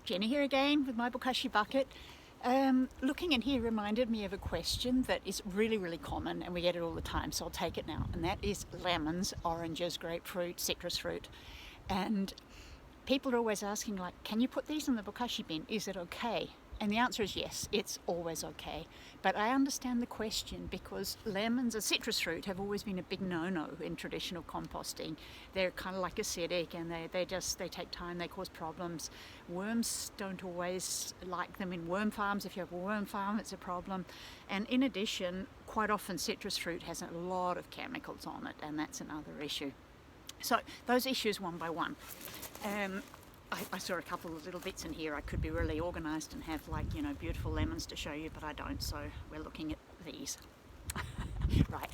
Jenny here again with my bokashi bucket. Looking in here reminded me of a question that is really common, and we get it all the time, so I'll take it now, and that is lemons, oranges, grapefruit, citrus fruit. And people are always asking, like, can you put these in the bokashi bin? Is it okay? And the answer is yes, it's always okay. But I understand the question because lemons and citrus fruit have always been a big no-no in traditional composting. They're kind of like acidic, and they take time, they cause problems. Worms don't always like them in worm farms. If you have a worm farm, it's a problem. And in addition, quite often citrus fruit has a lot of chemicals on it, and that's another issue. So those issues one by one. I saw a couple of little bits in here. I could be really organised and have, like, you know, beautiful lemons to show you, but I don't, so we're looking at these. Right.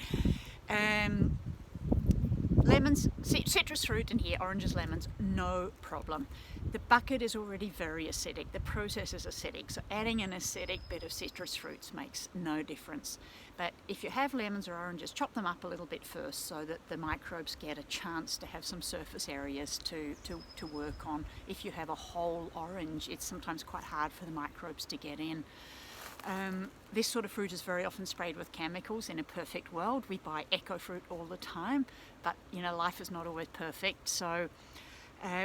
Lemons, citrus fruit in here, oranges, lemons, no problem. The bucket is already very acidic. The process is acidic, so adding an acidic bit of citrus fruits makes no difference. But if you have lemons or oranges, chop them up a little bit first so that the microbes get a chance to have some surface areas to work on. If you have a whole orange, it's sometimes quite hard for the microbes to get in. This sort of fruit is very often sprayed with chemicals. In a perfect world, we buy eco fruit all the time, but you know, life is not always perfect. So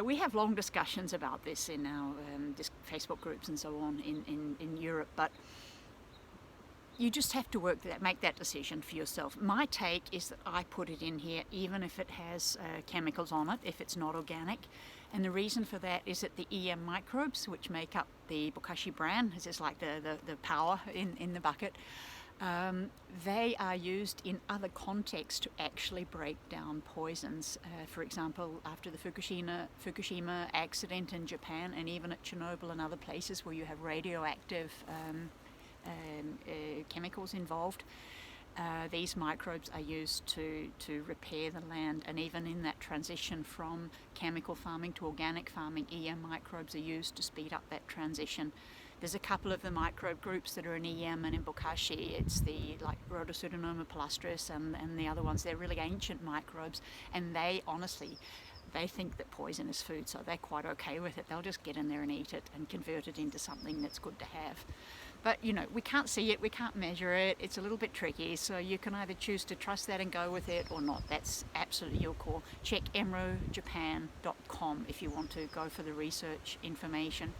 we have long discussions about this in our Facebook groups and so on in Europe, but you just have to make that decision for yourself. My take is that I put it in here even if it has chemicals on it, if it's not organic. And the reason for that is that the EM microbes, which make up the bokashi bran, this is like the power in the bucket, they are used in other contexts to actually break down poisons. For example, after the Fukushima accident in Japan, and even at Chernobyl and other places where you have radioactive chemicals involved, these microbes are used to repair the land. And even in that transition from chemical farming to organic farming, EM microbes are used to speed up that transition. There's a couple of the microbe groups that are in EM and in bokashi. It's the like Rhodopseudomonas palustris and the other ones. They're really ancient microbes, and they think that poison is food, so they're quite okay with it. They'll just get in there and eat it and convert it into something that's good to have. But you know, we can't see it, we can't measure it, it's a little bit tricky, so you can either choose to trust that and go with it or not. That's absolutely your call. Check emrojapan.com if you want to go for the research information.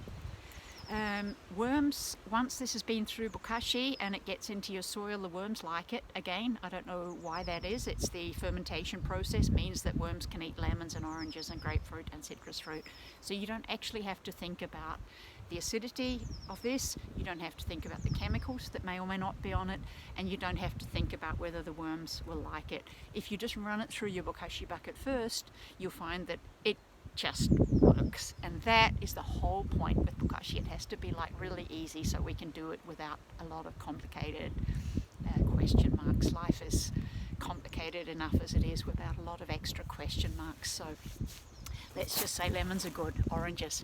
Worms, once this has been through bokashi and it gets into your soil, the worms like it. Again, I don't know why that is. It's the fermentation process means that worms can eat lemons and oranges and grapefruit and citrus fruit. So you don't actually have to think about the acidity of this, you don't have to think about the chemicals that may or may not be on it, and you don't have to think about whether the worms will like it. If you just run it through your bokashi bucket first, you'll find that it just works, and that is the whole point with bokashi. It has to be like really easy so we can do it without a lot of complicated question marks. Life is complicated enough as it is without a lot of extra question marks. So let's just say lemons are good, oranges